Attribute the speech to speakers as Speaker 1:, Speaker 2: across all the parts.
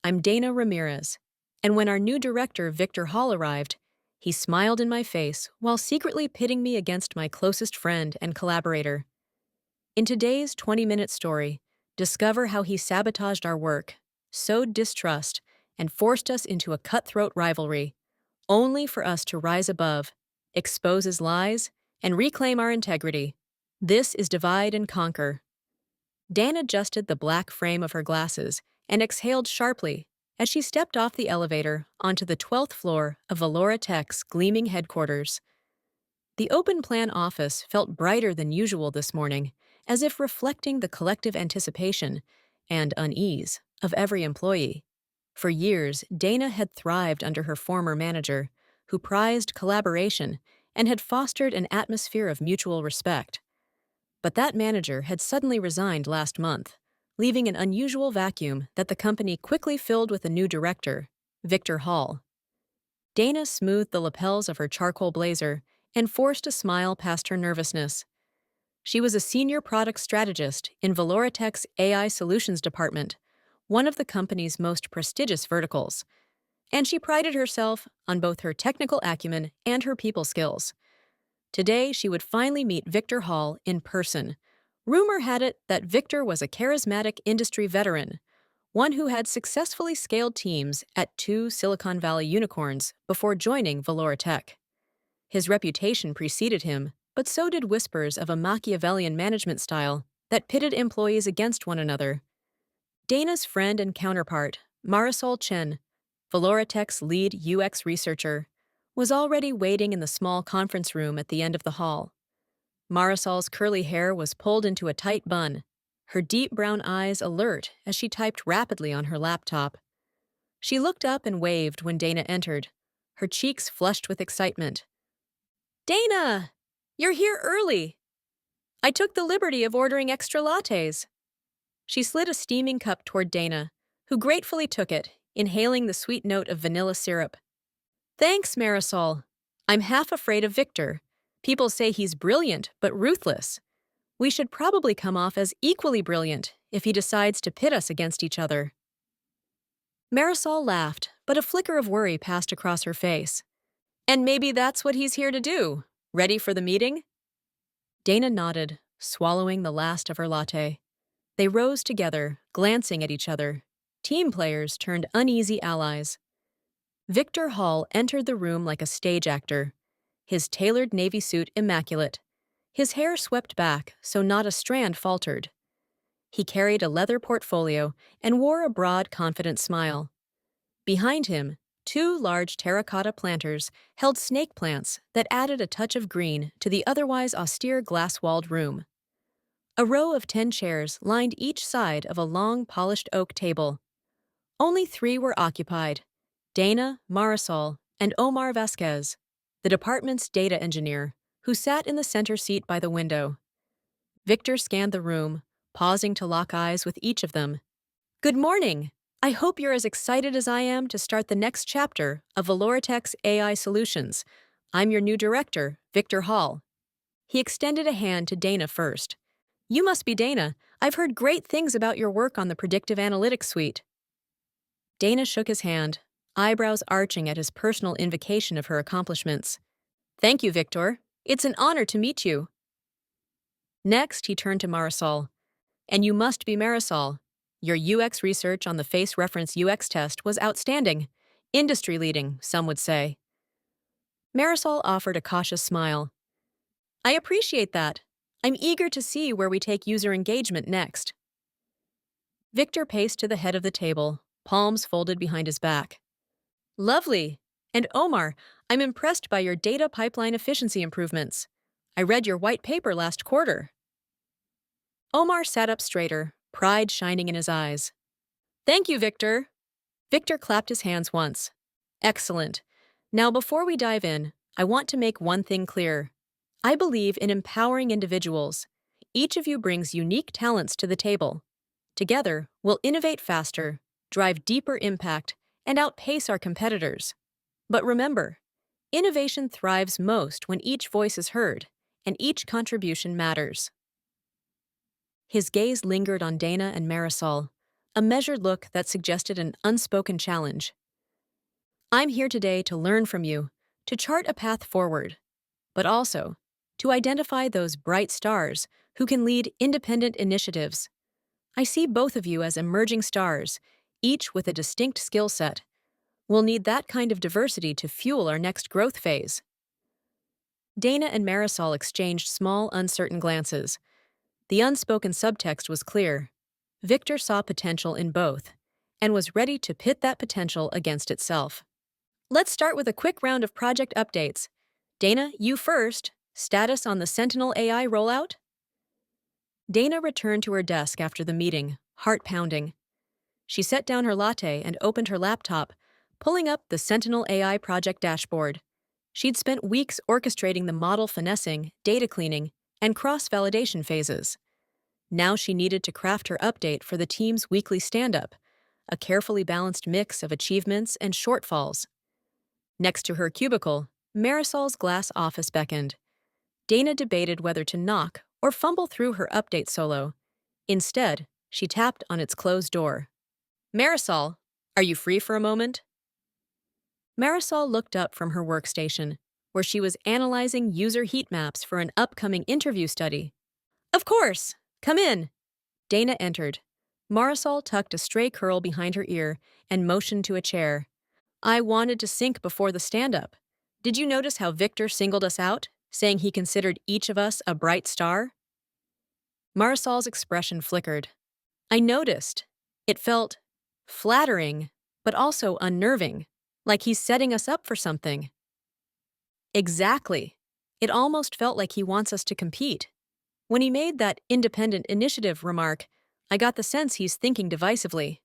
Speaker 1: I'm Dana Ramirez. And when our new director, Victor Hall, arrived, he smiled in my face while secretly pitting me against my closest friend and collaborator. In today's 20-minute story, discover how he sabotaged our work, sowed distrust, and forced us into a cutthroat rivalry, only for us to rise above, expose his lies, and reclaim our integrity. This is Divide and Conquer. Dan adjusted the black frame of her glasses and exhaled sharply as she stepped off the elevator onto the 12th floor of Valora Tech's gleaming headquarters. The open-plan office felt brighter than usual this morning, as if reflecting the collective anticipation and unease of every employee. For years, Dana had thrived under her former manager, who prized collaboration and had fostered an atmosphere of mutual respect. But that manager had suddenly resigned last month, leaving an unusual vacuum that the company quickly filled with a new director, Victor Hall. Dana smoothed the lapels of her charcoal blazer and forced a smile past her nervousness. She was a senior product strategist in Valora Tech's AI Solutions Department, one of the company's most prestigious verticals, and she prided herself on both her technical acumen and her people skills. Today, she would finally meet Victor Hall in person. Rumor had it that Victor was a charismatic industry veteran, one who had successfully scaled teams at 2 Silicon Valley unicorns before joining Valora Tech. His reputation preceded him, but so did whispers of a Machiavellian management style that pitted employees against one another. Dana's friend and counterpart, Marisol Chen, Valora Tech's lead UX researcher, was already waiting in the small conference room at the end of the hall. Marisol's curly hair was pulled into a tight bun, her deep brown eyes alert as she typed rapidly on her laptop. She looked up and waved when Dana entered, her cheeks flushed with excitement. "Dana! You're here early! I took the liberty of ordering extra lattes." She slid a steaming cup toward Dana, who gratefully took it, inhaling the sweet note of vanilla syrup. "Thanks, Marisol. I'm half afraid of Victor. People say he's brilliant but ruthless. We should probably come off as equally brilliant if he decides to pit us against each other." Marisol laughed, but a flicker of worry passed across her face. "And maybe that's what he's here to do. Ready for the meeting?" Dana nodded, swallowing the last of her latte. They rose together, glancing at each other. Team players turned uneasy allies. Victor Hall entered the room like a stage actor, his tailored navy suit immaculate, his hair swept back so not a strand faltered. He carried a leather portfolio and wore a broad, confident smile. Behind him, 2 large terracotta planters held snake plants that added a touch of green to the otherwise austere glass-walled room. A row of 10 chairs lined each side of a long, polished oak table. Only 3 were occupied: Dana, Marisol, and Omar Vasquez, the department's data engineer, who sat in the center seat by the window. Victor scanned the room, pausing to lock eyes with each of them. "Good morning! I hope you're as excited as I am to start the next chapter of Valora Tech's AI Solutions. I'm your new director, Victor Hall." He extended a hand to Dana first. "You must be Dana. I've heard great things about your work on the predictive analytics suite." Dana shook his hand, eyebrows arching at his personal invocation of her accomplishments. "Thank you, Victor. It's an honor to meet you." Next, he turned to Marisol. "And you must be Marisol. Your UX research on the face reference UX test was outstanding. Industry-leading, some would say." Marisol offered a cautious smile. "I appreciate that. I'm eager to see where we take user engagement next." Victor paced to the head of the table, palms folded behind his back. "Lovely. And Omar, I'm impressed by your data pipeline efficiency improvements. I read your white paper last quarter." Omar sat up straighter, pride shining in his eyes. "Thank you, Victor." Victor clapped his hands once. "Excellent. Now, before we dive in, I want to make one thing clear. I believe in empowering individuals. Each of you brings unique talents to the table. Together, we'll innovate faster, drive deeper impact, and outpace our competitors. But remember, innovation thrives most when each voice is heard, and each contribution matters." His gaze lingered on Dana and Marisol, a measured look that suggested an unspoken challenge. I'm here today to learn from you, to chart a path forward, but also to identify those bright stars who can lead independent initiatives. I see both of you as emerging stars, each with a distinct skill set. We'll need that kind of diversity to fuel our next growth phase. Dana and Marisol exchanged small, uncertain glances. The unspoken subtext was clear. Victor saw potential in both, and was ready to pit that potential against itself. Let's start with a quick round of project updates. Dana, you first. Status on the Sentinel AI rollout? Dana returned to her desk after the meeting, heart pounding. She set down her latte and opened her laptop, pulling up the Sentinel AI project dashboard. She'd spent weeks orchestrating the model finessing, data cleaning, and cross-validation phases. Now she needed to craft her update for the team's weekly stand-up, a carefully balanced mix of achievements and shortfalls. Next to her cubicle, Marisol's glass office beckoned. Dana debated whether to knock or fumble through her update solo. Instead, she tapped on its closed door. Marisol, are you free for a moment? Marisol looked up from her workstation, where she was analyzing user heat maps for an upcoming interview study. Of course! Come in! Dana entered. Marisol tucked a stray curl behind her ear and motioned to a chair. I wanted to sync before the stand-up. Did you notice how Victor singled us out, saying he considered each of us a bright star? Marisol's expression flickered. I noticed. It felt flattering, but also unnerving, like he's setting us up for something. Exactly. It almost felt like he wants us to compete. When he made that independent initiative remark, I got the sense he's thinking divisively.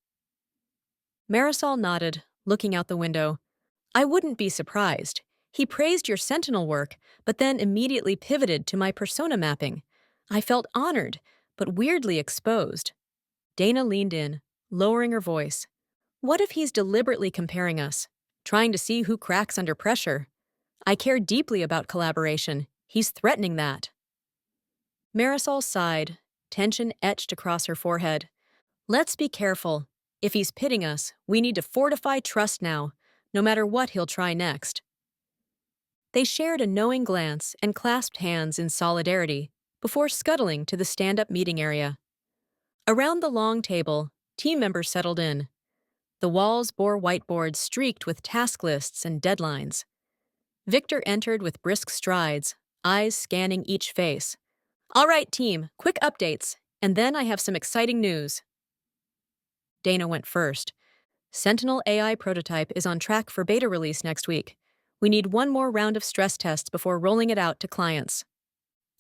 Speaker 1: Marisol nodded, looking out the window. I wouldn't be surprised. He praised your Sentinel work, but then immediately pivoted to my persona mapping. I felt honored, but weirdly exposed. Dana leaned in, lowering her voice. What if he's deliberately comparing us, trying to see who cracks under pressure? I care deeply about collaboration. He's threatening that. Marisol sighed, tension etched across her forehead. Let's be careful. If he's pitting us, we need to fortify trust now, no matter what he'll try next. They shared a knowing glance and clasped hands in solidarity before scuttling to the stand-up meeting area. Around the long table, team members settled in. The walls bore whiteboards streaked with task lists and deadlines. Victor entered with brisk strides, eyes scanning each face. All right, team, quick updates, and then I have some exciting news. Dana went first. Sentinel AI prototype is on track for beta release next week. We need one more round of stress tests before rolling it out to clients.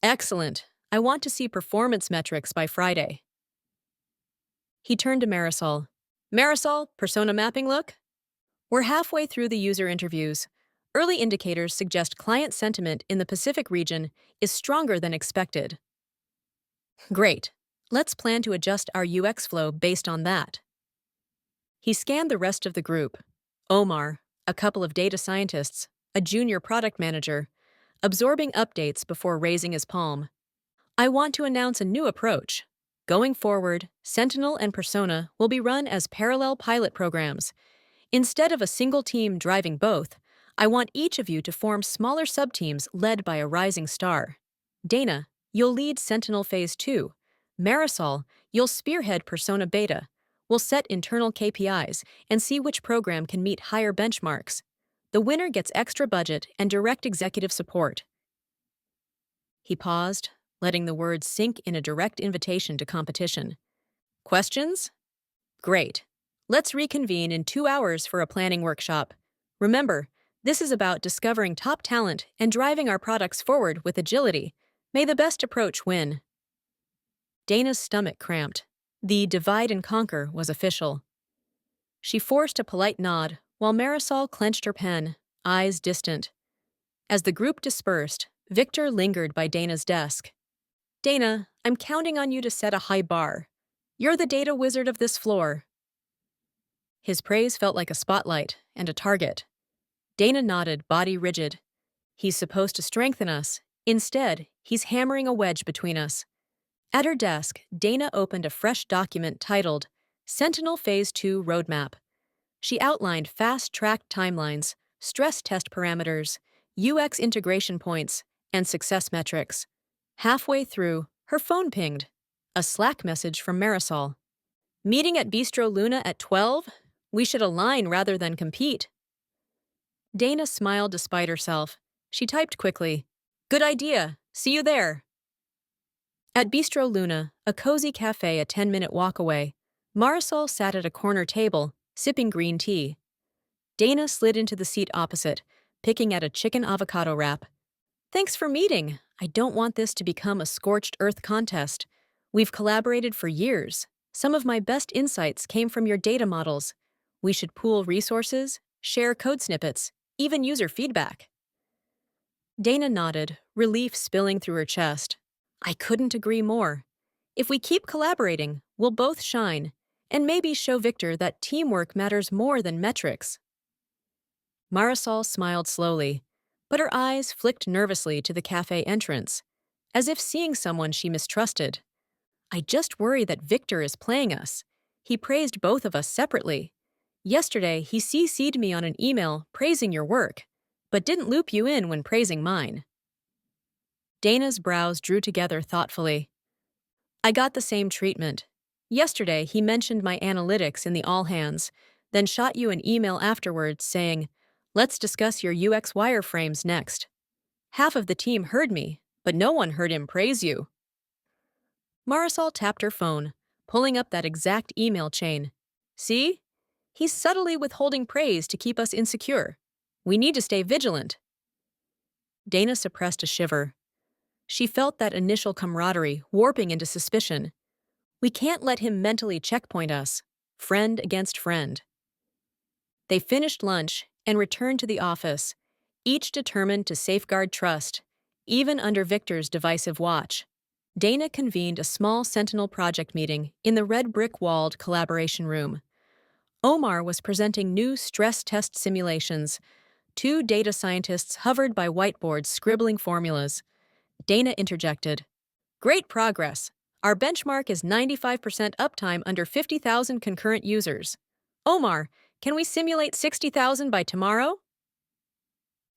Speaker 1: Excellent. I want to see performance metrics by Friday. He turned to Marisol. Marisol, persona mapping look? We're halfway through the user interviews. Early indicators suggest client sentiment in the Pacific region is stronger than expected. Great. Let's plan to adjust our UX flow based on that. He scanned the rest of the group. Omar, a couple of data scientists, a junior product manager, absorbing updates before raising his palm. I want to announce a new approach. Going forward, Sentinel and Persona will be run as parallel pilot programs. Instead of a single team driving both, I want each of you to form smaller subteams led by a rising star. Dana, you'll lead Sentinel Phase 2. Marisol, you'll spearhead Persona Beta. We'll set internal KPIs and see which program can meet higher benchmarks. The winner gets extra budget and direct executive support. He paused, letting the words sink in a direct invitation to competition. Questions? Great. Let's reconvene in 2 hours for a planning workshop. Remember, this is about discovering top talent and driving our products forward with agility. May the best approach win. Dana's stomach cramped. The divide and conquer was official. She forced a polite nod while Marisol clenched her pen, eyes distant. As the group dispersed, Victor lingered by Dana's desk. Dana, I'm counting on you to set a high bar. You're the data wizard of this floor. His praise felt like a spotlight and a target. Dana nodded, body rigid. He's supposed to strengthen us. Instead, he's hammering a wedge between us. At her desk, Dana opened a fresh document titled Sentinel Phase 2 Roadmap. She outlined fast-tracked timelines, stress test parameters, UX integration points, and success metrics. Halfway through, her phone pinged. A Slack message from Marisol. Meeting at Bistro Luna at 12? We should align rather than compete. Dana smiled despite herself. She typed quickly. Good idea. See you there. At Bistro Luna, a cozy cafe a 10-minute walk away, Marisol sat at a corner table, sipping green tea. Dana slid into the seat opposite, picking at a chicken avocado wrap. Thanks for meeting. I don't want this to become a scorched earth contest. We've collaborated for years. Some of my best insights came from your data models. We should pool resources, share code snippets, even user feedback. Dana nodded, relief spilling through her chest. I couldn't agree more. If we keep collaborating, we'll both shine, and maybe show Victor that teamwork matters more than metrics. Marisol smiled slowly, but her eyes flicked nervously to the cafe entrance, as if seeing someone she mistrusted. I just worry that Victor is playing us. He praised both of us separately. Yesterday, he CC'd me on an email praising your work, but didn't loop you in when praising mine. Dana's brows drew together thoughtfully. I got the same treatment. Yesterday, he mentioned my analytics in the all-hands, then shot you an email afterwards saying, let's discuss your UX wireframes next. Half of the team heard me, but no one heard him praise you. Marisol tapped her phone, pulling up that exact email chain. See? He's subtly withholding praise to keep us insecure. We need to stay vigilant. Dana suppressed a shiver. She felt that initial camaraderie warping into suspicion. We can't let him mentally checkpoint us, friend against friend. They finished lunch and returned to the office, each determined to safeguard trust, even under Victor's divisive watch. Dana convened a small Sentinel project meeting in the red brick-walled collaboration room. Omar was presenting new stress test simulations. Two data scientists hovered by whiteboards scribbling formulas. Dana interjected. Great progress. Our benchmark is 95% uptime under 50,000 concurrent users. Omar, can we simulate 60,000 by tomorrow?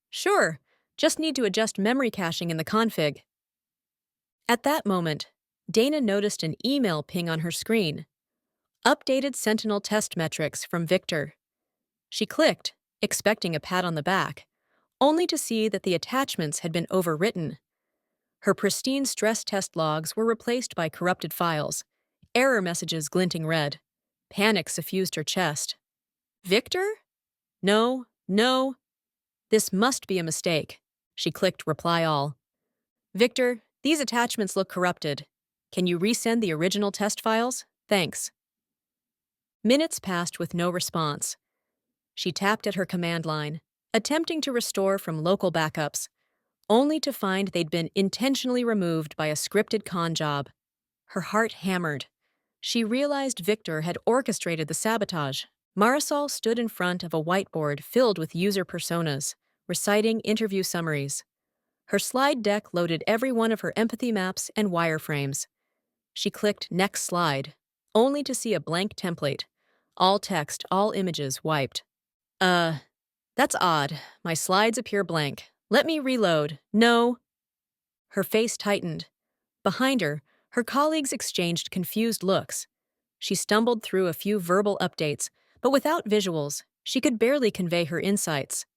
Speaker 1: Sure, just need to adjust memory caching in the config. At that moment, Dana noticed an email ping on her screen. Updated Sentinel test metrics from Victor. She clicked, expecting a pat on the back, only to see that the attachments had been overwritten. Her pristine stress test logs were replaced by corrupted files, error messages glinting red. Panic suffused her chest. Victor? No, no. This must be a mistake. She clicked reply all. Victor, these attachments look corrupted. Can you resend the original test files? Thanks. Minutes passed with no response. She tapped at her command line, attempting to restore from local backups, only to find they'd been intentionally removed by a scripted con job. Her heart hammered. She realized Victor had orchestrated the sabotage. Marisol stood in front of a whiteboard filled with user personas, reciting interview summaries. Her slide deck loaded every one of her empathy maps and wireframes. She clicked Next Slide, only to see a blank template. All text, all images wiped. That's odd. My slides appear blank. Let me reload. No. Her face tightened. Behind her, her colleagues exchanged confused looks. She stumbled through a few verbal updates, but without visuals, she could barely convey her insights.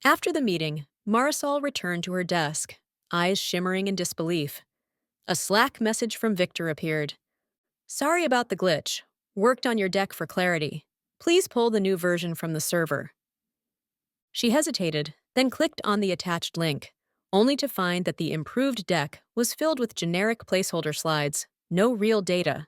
Speaker 1: After the meeting, Marisol returned to her desk, eyes shimmering in disbelief. A Slack message from Victor appeared. Sorry about the glitch. Worked on your deck for clarity. Please pull the new version from the server. She hesitated, then clicked on the attached link, only to find that the improved deck was filled with generic placeholder slides, no real data.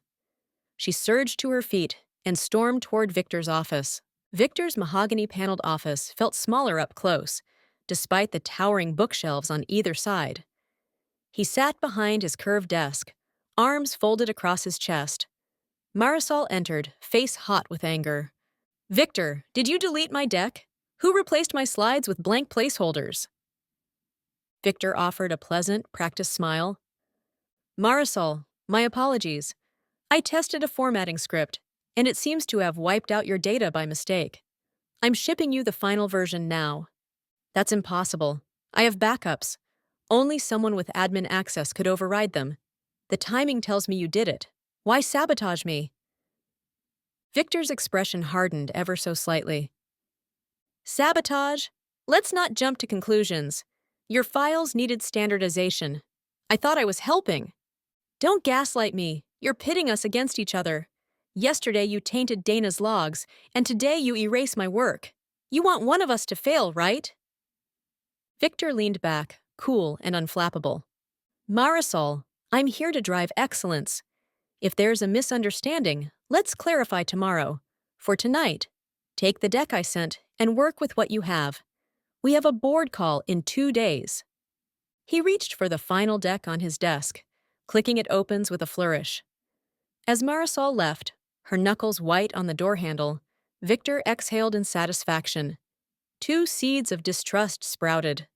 Speaker 1: She surged to her feet and stormed toward Victor's office. Victor's mahogany-paneled office felt smaller up close, despite the towering bookshelves on either side. He sat behind his curved desk, arms folded across his chest. Marisol entered, face hot with anger. Victor, did you delete my deck? Who replaced my slides with blank placeholders? Victor offered a pleasant, practiced smile. Marisol, my apologies. I tested a formatting script, and it seems to have wiped out your data by mistake. I'm shipping you the final version now. That's impossible. I have backups. Only someone with admin access could override them. The timing tells me you did it. Why sabotage me? Victor's expression hardened ever so slightly. Sabotage? Let's not jump to conclusions. Your files needed standardization. I thought I was helping. Don't gaslight me. You're pitting us against each other. Yesterday you tainted Dana's logs, and today you erase my work. You want one of us to fail, right? Victor leaned back, cool and unflappable. Marisol, I'm here to drive excellence. If there's a misunderstanding, let's clarify tomorrow. For tonight, take the deck I sent and work with what you have. We have a board call in 2 days. He reached for the final deck on his desk, clicking it opens with a flourish. As Marisol left, her knuckles white on the door handle, Victor exhaled in satisfaction. 2 seeds of distrust sprouted.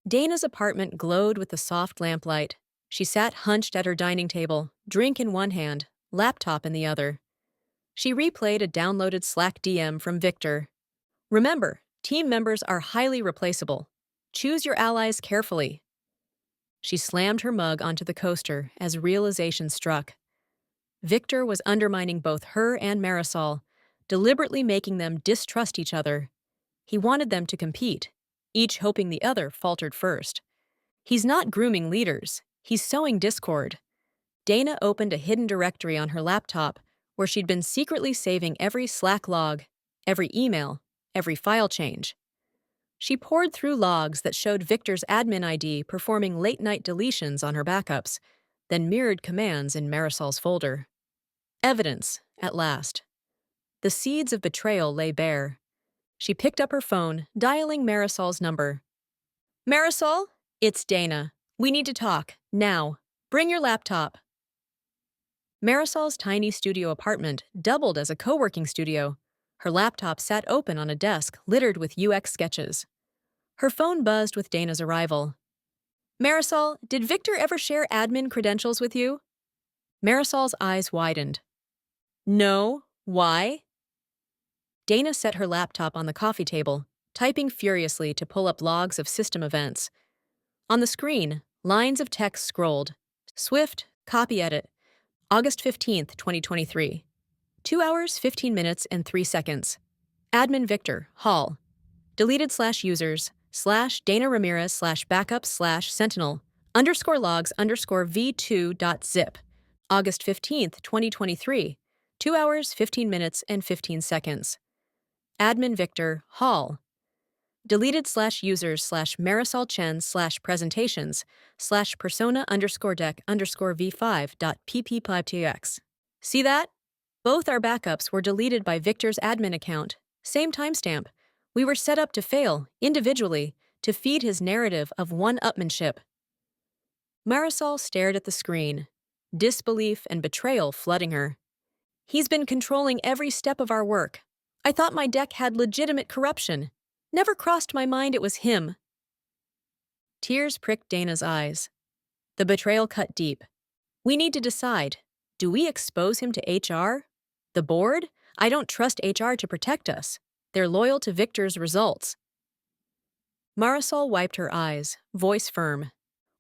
Speaker 1: Dana's apartment glowed with the soft lamplight. She sat hunched at her dining table, drink in one hand, laptop in the other. She replayed a downloaded Slack DM from Victor. Remember, team members are highly replaceable. Choose your allies carefully. She slammed her mug onto the coaster as realization struck. Victor was undermining both her and Marisol, deliberately making them distrust each other. He wanted them to compete, each hoping the other faltered first. He's not grooming leaders, he's sowing discord. Dana opened a hidden directory on her laptop where she'd been secretly saving every Slack log, every email, every file change. She poured through logs that showed Victor's admin ID performing late-night deletions on her backups, then mirrored commands in Marisol's folder. Evidence, at last. The seeds of betrayal lay bare. She picked up her phone, dialing Marisol's number. Marisol, it's Dana. We need to talk, now. Bring your laptop. Marisol's tiny studio apartment doubled as a co-working studio. Her laptop sat open on a desk littered with UX sketches. Her phone buzzed with Dana's arrival. Marisol, did Victor ever share admin credentials with you? Marisol's eyes widened. No. Why? Dana set her laptop on the coffee table, typing furiously to pull up logs of system events. On the screen, lines of text scrolled. Swift, copy edit. August 15th, 2023. 2 hours, 15 minutes, and 3 seconds. Admin Victor, Hall. Deleted/users, /Dana Ramirez /backup /sentinel, _logs _v2.zip. August 15th, 2023. 2 hours, 15 minutes, and 15 seconds. Admin Victor, Hall. Deleted/users /Marisol Chen /presentations /persona _deck v5.pp5tx. See that? Both our backups were deleted by Victor's admin account. Same timestamp. We were set up to fail, individually, to feed his narrative of one-upmanship. Marisol stared at the screen, disbelief and betrayal flooding her. He's been controlling every step of our work. I thought my deck had legitimate corruption. Never crossed my mind it was him. Tears pricked Dana's eyes. The betrayal cut deep. We need to decide. Do we expose him to HR? The board? I don't trust HR to protect us. They're loyal to Victor's results. Marisol wiped her eyes, voice firm.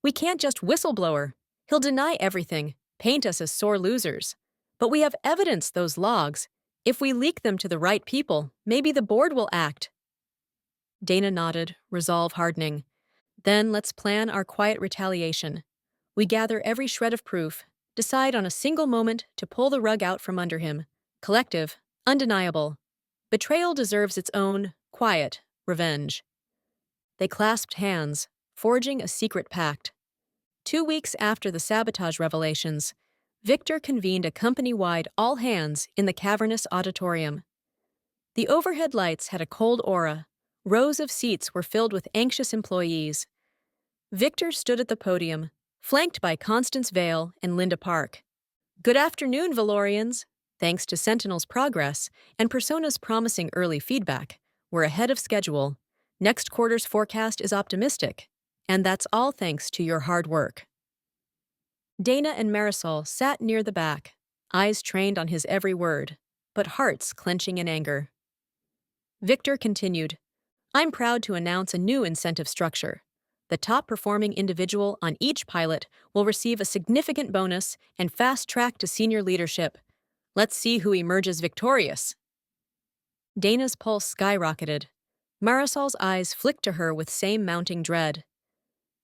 Speaker 1: We can't just whistleblower. He'll deny everything, paint us as sore losers. But we have evidence, those logs. If we leak them to the right people, maybe the board will act. Dana nodded, resolve hardening. Then let's plan our quiet retaliation. We gather every shred of proof, decide on a single moment to pull the rug out from under him. Collective, undeniable. Betrayal deserves its own, quiet, revenge. They clasped hands, forging a secret pact. 2 weeks after the sabotage revelations, Victor convened a company-wide all-hands in the cavernous auditorium. The overhead lights had a cold aura. Rows of seats were filled with anxious employees. Victor stood at the podium, flanked by Constance Vale and Linda Park. Good afternoon, Valorians. Thanks to Sentinel's progress and Persona's promising early feedback, we're ahead of schedule. Next quarter's forecast is optimistic, and that's all thanks to your hard work. Dana and Marisol sat near the back, eyes trained on his every word. but hearts clenching in anger. Victor continued, I'm proud to announce a new incentive structure. The top performing individual on each pilot will receive a significant bonus and fast track to senior leadership. Let's see who emerges victorious. Dana's pulse skyrocketed. Marisol's eyes flicked to her with same mounting dread.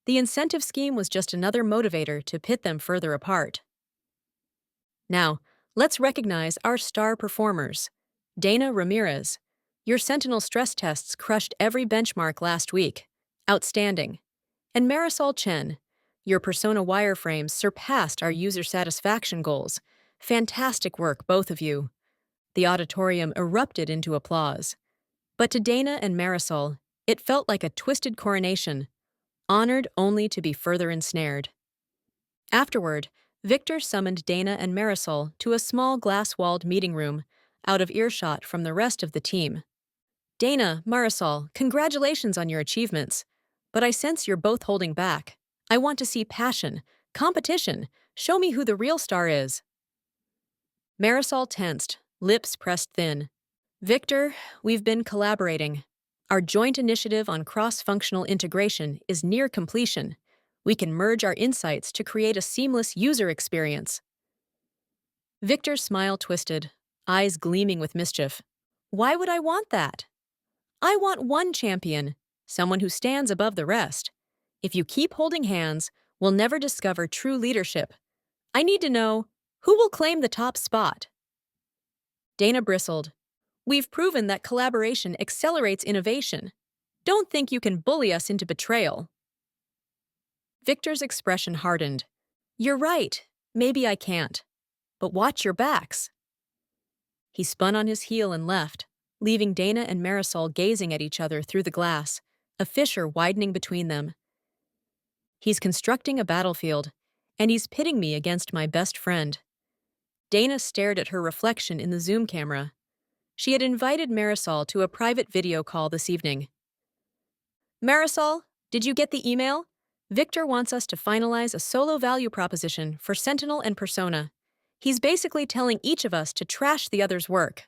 Speaker 1: The incentive scheme was just another motivator to pit them further apart. Now, let's recognize our star performers. Dana Ramirez. Your Sentinel stress tests crushed every benchmark last week. Outstanding. And Marisol Chen. Your persona wireframes surpassed our user satisfaction goals. Fantastic work, both of you. The auditorium erupted into applause. But to Dana and Marisol, it felt like a twisted coronation, honored only to be further ensnared. Afterward, Victor summoned Dana and Marisol to a small glass-walled meeting room, out of earshot from the rest of the team. Dana, Marisol, congratulations on your achievements. But I sense you're both holding back. I want to see passion, competition. Show me who the real star is. Marisol tensed, lips pressed thin. Victor, we've been collaborating. Our joint initiative on cross-functional integration is near completion. We can merge our insights to create a seamless user experience. Victor's smile twisted, eyes gleaming with mischief. Why would I want that? I want one champion, someone who stands above the rest. If you keep holding hands, we'll never discover true leadership. I need to know, who will claim the top spot? Dana bristled. We've proven that collaboration accelerates innovation. Don't think you can bully us into betrayal. Victor's expression hardened. You're right. Maybe I can't. But watch your backs. He spun on his heel and left, leaving Dana and Marisol gazing at each other through the glass, a fissure widening between them. He's constructing a battlefield, and he's pitting me against my best friend. Dana stared at her reflection in the Zoom camera. She had invited Marisol to a private video call this evening. Marisol, did you get the email? Victor wants us to finalize a solo value proposition for Sentinel and Persona. He's basically telling each of us to trash the other's work.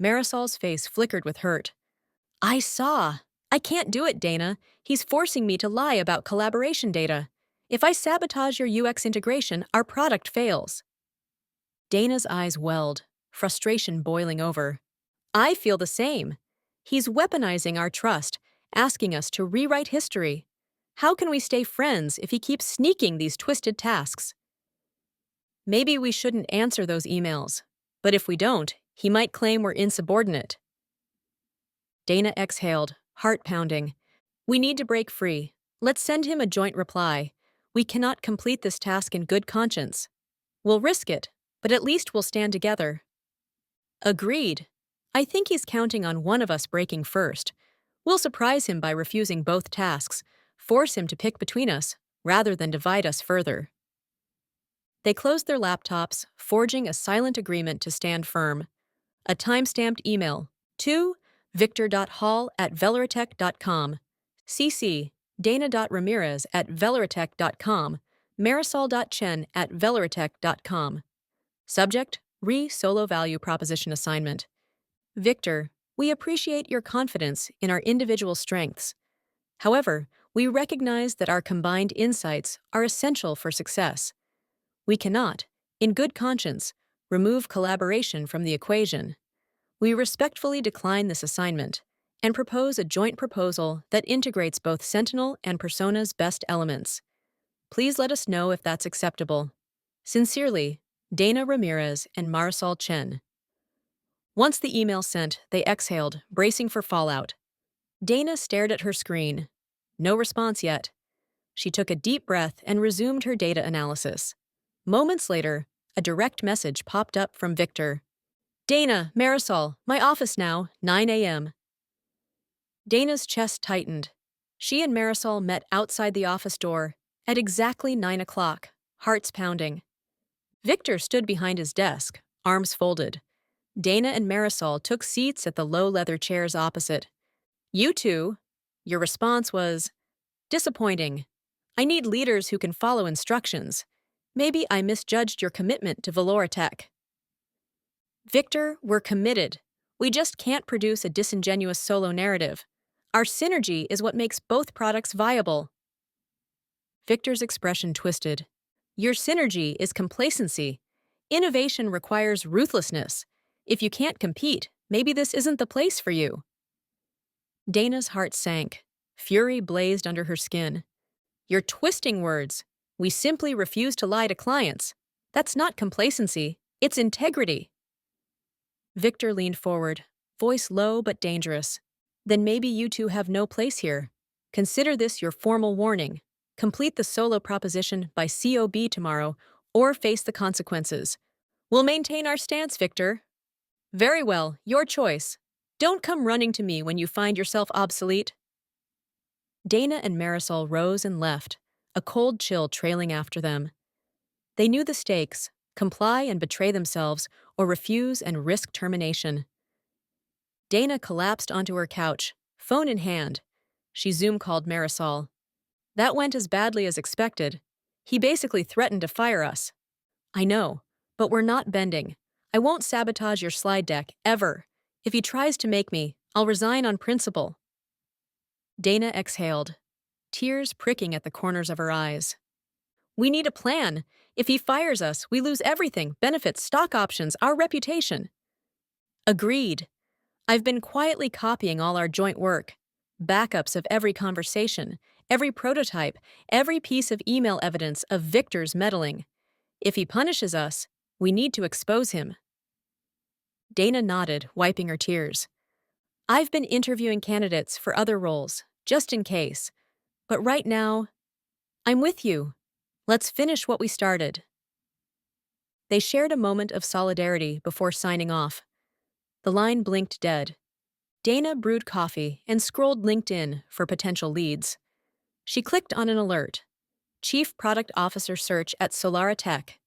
Speaker 1: Marisol's face flickered with hurt. I saw. I can't do it, Dana. He's forcing me to lie about collaboration data. If I sabotage your UX integration, our product fails. Dana's eyes welled, frustration boiling over. I feel the same. He's weaponizing our trust, asking us to rewrite history. How can we stay friends if he keeps sneaking these twisted tasks? Maybe we shouldn't answer those emails, but if we don't, he might claim we're insubordinate. Dana exhaled, heart pounding. We need to break free. Let's send him a joint reply. We cannot complete this task in good conscience. We'll risk it, but at least we'll stand together. Agreed. I think he's counting on one of us breaking first. We'll surprise him by refusing both tasks, force him to pick between us, rather than divide us further. They closed their laptops, forging a silent agreement to stand firm. A time-stamped email to victor.hall@veloritech.com. CC dana.ramirez@veloritech.com. marisol.chen@veloritech.com. Subject: Solo Value Proposition Assignment. Victor, we appreciate your confidence in our individual strengths. However, we recognize that our combined insights are essential for success. We cannot, in good conscience, remove collaboration from the equation. We respectfully decline this assignment and propose a joint proposal that integrates both Sentinel and Persona's best elements. Please let us know if that's acceptable. Sincerely, Dana Ramirez and Marisol Chen. Once the email sent, they exhaled, bracing for fallout. Dana stared at her screen. No response yet. She took a deep breath and resumed her data analysis. Moments later, a direct message popped up from Victor. Dana, Marisol, my office now, 9 a.m. Dana's chest tightened. She and Marisol met outside the office door at exactly 9 o'clock, hearts pounding. Victor stood behind his desk, arms folded. Dana and Marisol took seats at the low leather chairs opposite. You two, your response was, disappointing. I need leaders who can follow instructions. Maybe I misjudged your commitment to Veloritech. Victor, we're committed. We just can't produce a disingenuous solo narrative. Our synergy is what makes both products viable. Victor's expression twisted. Your synergy is complacency. Innovation requires ruthlessness. If you can't compete, maybe this isn't the place for you. Dana's heart sank. Fury blazed under her skin. You're twisting words. We simply refuse to lie to clients. That's not complacency, it's integrity. Victor leaned forward, voice low but dangerous. Then maybe you two have no place here. Consider this your formal warning. Complete the solo proposition by COB tomorrow or face the consequences. We'll maintain our stance, Victor. Very well, your choice. Don't come running to me when you find yourself obsolete. Dana and Marisol rose and left, a cold chill trailing after them. They knew the stakes: comply and betray themselves, or refuse and risk termination. Dana collapsed onto her couch, phone in hand. She Zoom-called Marisol. That went as badly as expected. He basically threatened to fire us. I know, but we're not bending. I won't sabotage your slide deck, ever. If he tries to make me, I'll resign on principle. Dana exhaled, tears pricking at the corners of her eyes. We need a plan. If he fires us, we lose everything: benefits, stock options, our reputation. Agreed. I've been quietly copying all our joint work. Backups of every conversation, every prototype, every piece of email evidence of Victor's meddling. If he punishes us, we need to expose him. Dana nodded, wiping her tears. I've been interviewing candidates for other roles, just in case. But right now, I'm with you. Let's finish what we started. They shared a moment of solidarity before signing off. The line blinked dead. Dana brewed coffee and scrolled LinkedIn for potential leads. She clicked on an alert: Chief Product Officer search at Solara Tech.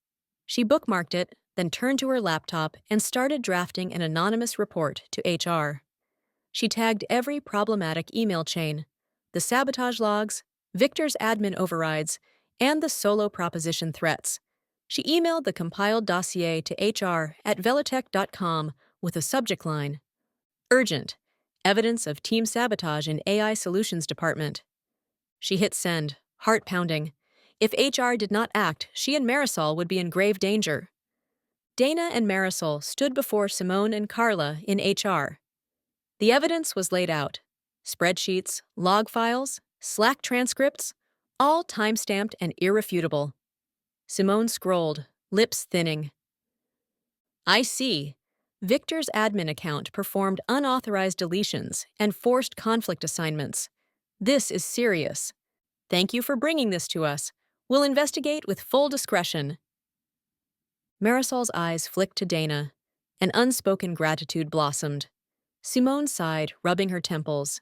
Speaker 1: She bookmarked it, then turned to her laptop and started drafting an anonymous report to HR. She tagged every problematic email chain: the sabotage logs, Victor's admin overrides, and the solo proposition threats. She emailed the compiled dossier to hr@velotech.com with a subject line: Urgent. Evidence of team sabotage in AI Solutions Department. She hit send, heart pounding. If HR did not act, she and Marisol would be in grave danger. Dana and Marisol stood before Simone and Carla in HR. The evidence was laid out: spreadsheets, log files, Slack transcripts, all time-stamped and irrefutable. Simone scrolled, lips thinning. I see. Victor's admin account performed unauthorized deletions and forced conflict assignments. This is serious. Thank you for bringing this to us. We'll investigate with full discretion. Marisol's eyes flicked to Dana. An unspoken gratitude blossomed. Simone sighed, rubbing her temples.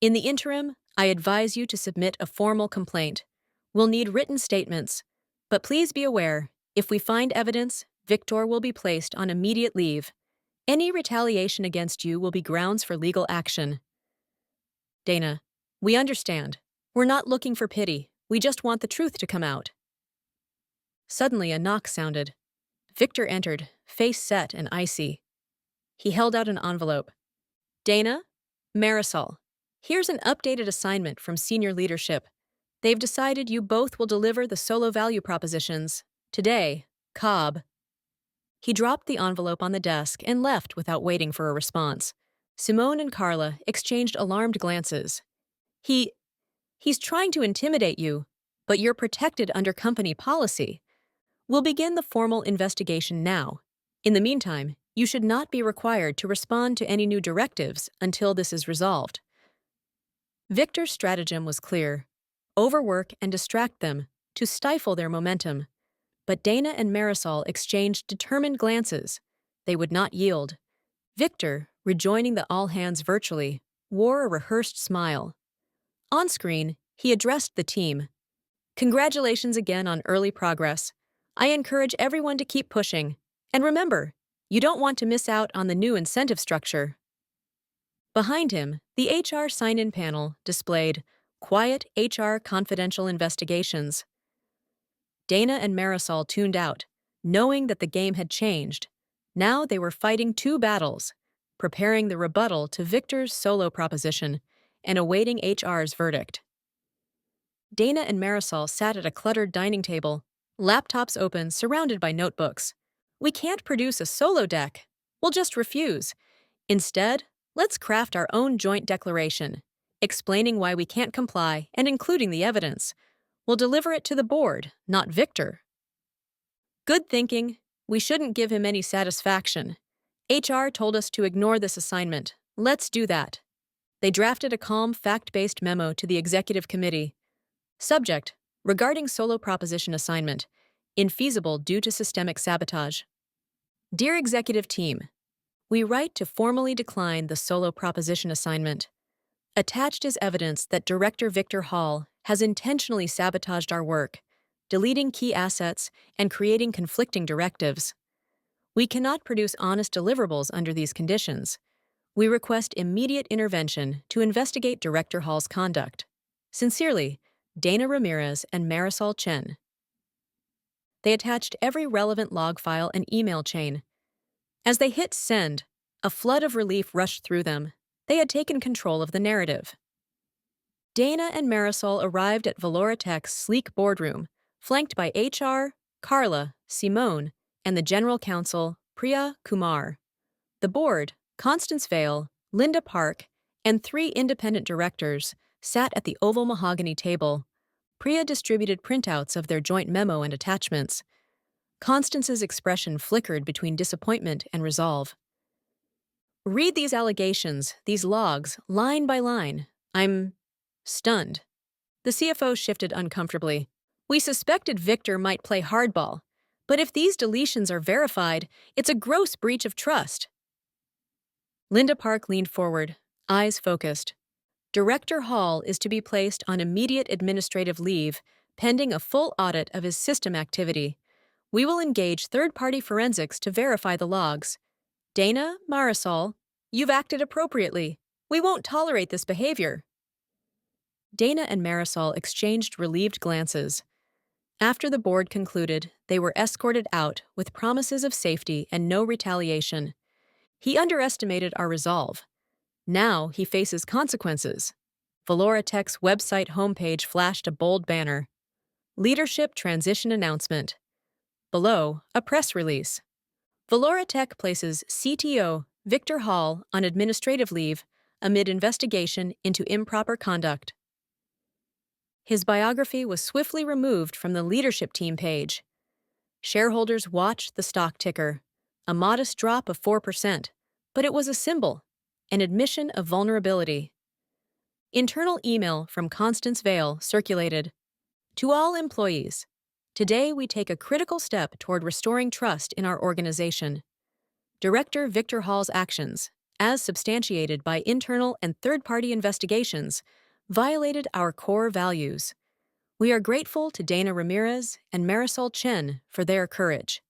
Speaker 1: In the interim, I advise you to submit a formal complaint. We'll need written statements. But please be aware, if we find evidence, Victor will be placed on immediate leave. Any retaliation against you will be grounds for legal action. Dana, we understand. We're not looking for pity. We just want the truth to come out. Suddenly, a knock sounded. Victor entered, face set and icy. He held out an envelope. Dana? Marisol. Here's an updated assignment from senior leadership. They've decided you both will deliver the solo value propositions. Today, Cobb. He dropped the envelope on the desk and left without waiting for a response. Simone and Carla exchanged alarmed glances. He's trying to intimidate you, but you're protected under company policy. We'll begin the formal investigation now. In the meantime, you should not be required to respond to any new directives until this is resolved. Victor's stratagem was clear: overwork and distract them, to stifle their momentum. But Dana and Marisol exchanged determined glances. They would not yield. Victor, rejoining the all-hands virtually, wore a rehearsed smile. On screen, he addressed the team. Congratulations again on early progress. I encourage everyone to keep pushing. And remember, you don't want to miss out on the new incentive structure. Behind him, the HR sign-in panel displayed Quiet HR Confidential Investigations. Dana and Marisol tuned out, knowing that the game had changed. Now they were fighting two battles, preparing the rebuttal to Victor's solo proposition and awaiting HR's verdict. Dana and Marisol sat at a cluttered dining table, laptops open, surrounded by notebooks. We can't produce a solo deck. We'll just refuse. Instead, let's craft our own joint declaration, explaining why we can't comply and including the evidence. We'll deliver it to the board, not Victor. Good thinking. We shouldn't give him any satisfaction. HR told us to ignore this assignment. Let's do that. They drafted a calm, fact-based memo to the executive committee. Subject: regarding solo proposition assignment, infeasible due to systemic sabotage. Dear executive team, we write to formally decline the solo proposition assignment. Attached is evidence that Director Victor Hall has intentionally sabotaged our work, deleting key assets and creating conflicting directives. We cannot produce honest deliverables under these conditions. We request immediate intervention to investigate Director Hall's conduct. Sincerely, Dana Ramirez and Marisol Chen. They attached every relevant log file and email chain. As they hit send, a flood of relief rushed through them. They had taken control of the narrative. Dana and Marisol arrived at Valora Tech's sleek boardroom, flanked by HR, Carla, Simone, and the General Counsel, Priya Kumar. The board, Constance Vale, Linda Park, and 3 independent directors, sat at the oval mahogany table. Priya distributed printouts of their joint memo and attachments. Constance's expression flickered between disappointment and resolve. Read these allegations, these logs, line by line. I'm stunned. The CFO shifted uncomfortably. We suspected Victor might play hardball, but if these deletions are verified, it's a gross breach of trust. Linda Park leaned forward, eyes focused. Director Hall is to be placed on immediate administrative leave, pending a full audit of his system activity. We will engage third-party forensics to verify the logs. Dana, Marisol, you've acted appropriately. We won't tolerate this behavior. Dana and Marisol exchanged relieved glances. After the board concluded, they were escorted out with promises of safety and no retaliation. He underestimated our resolve. Now he faces consequences. Valora Tech's website homepage flashed a bold banner. Leadership Transition Announcement. Below, a press release. Valora Tech places CTO Victor Hall on administrative leave amid investigation into improper conduct. His biography was swiftly removed from the leadership team page. Shareholders watched the stock ticker, a modest drop of 4%, but it was a symbol, an admission of vulnerability. Internal email from Constance Vale circulated. To all employees, today we take a critical step toward restoring trust in our organization. Director Victor Hall's actions, as substantiated by internal and third-party investigations, violated our core values. We are grateful to Dana Ramirez and Marisol Chen for their courage.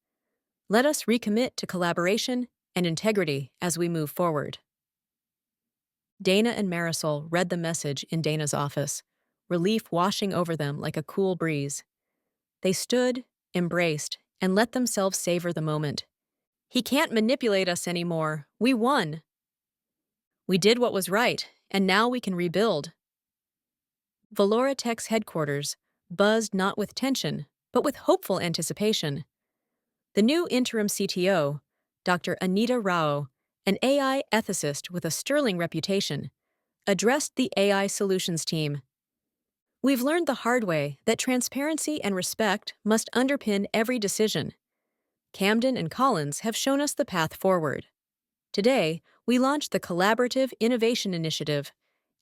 Speaker 1: Let us recommit to collaboration and integrity as we move forward. Dana and Marisol read the message in Dana's office, relief washing over them like a cool breeze. They stood, embraced, and let themselves savor the moment. He can't manipulate us anymore. We won. We did what was right, and now we can rebuild. Valora Tech's headquarters buzzed not with tension, but with hopeful anticipation. The new interim CTO, Dr. Anita Rao, an AI ethicist with a sterling reputation, addressed the AI solutions team. We've learned the hard way that transparency and respect must underpin every decision. Camden and Collins have shown us the path forward. Today, we launch the Collaborative Innovation Initiative.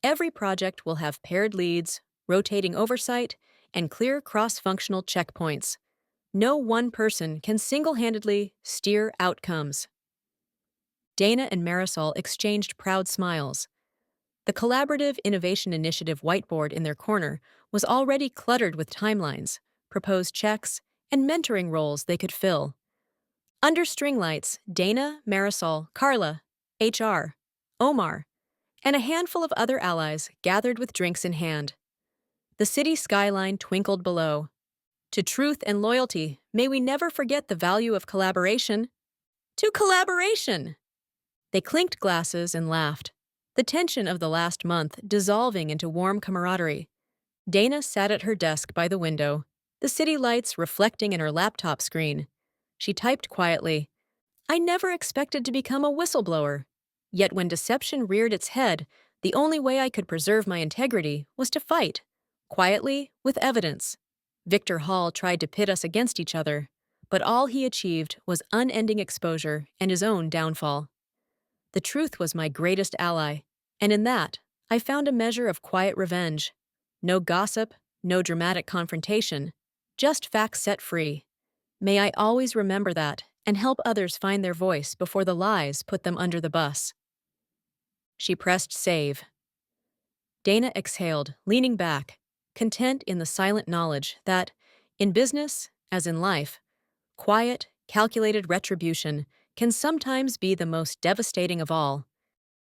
Speaker 1: Every project will have paired leads, rotating oversight, and clear cross-functional checkpoints. No one person can single-handedly steer outcomes. Dana and Marisol exchanged proud smiles. The Collaborative Innovation Initiative whiteboard in their corner was already cluttered with timelines, proposed checks, and mentoring roles they could fill. Under string lights, Dana, Marisol, Carla, HR, Omar, and a handful of other allies gathered with drinks in hand. The city skyline twinkled below. To truth and loyalty, may we never forget the value of collaboration. To collaboration! They clinked glasses and laughed, the tension of the last month dissolving into warm camaraderie. Dana sat at her desk by the window, the city lights reflecting in her laptop screen. She typed quietly, I never expected to become a whistleblower. Yet when deception reared its head, the only way I could preserve my integrity was to fight, quietly, with evidence. Victor Hall tried to pit us against each other, but all he achieved was unending exposure and his own downfall. The truth was my greatest ally, and in that, I found a measure of quiet revenge. No gossip, no dramatic confrontation, just facts set free. May I always remember that and help others find their voice before the lies put them under the bus. She pressed save. Dana exhaled, leaning back, content in the silent knowledge that, in business, as in life, quiet, calculated retribution can sometimes be the most devastating of all.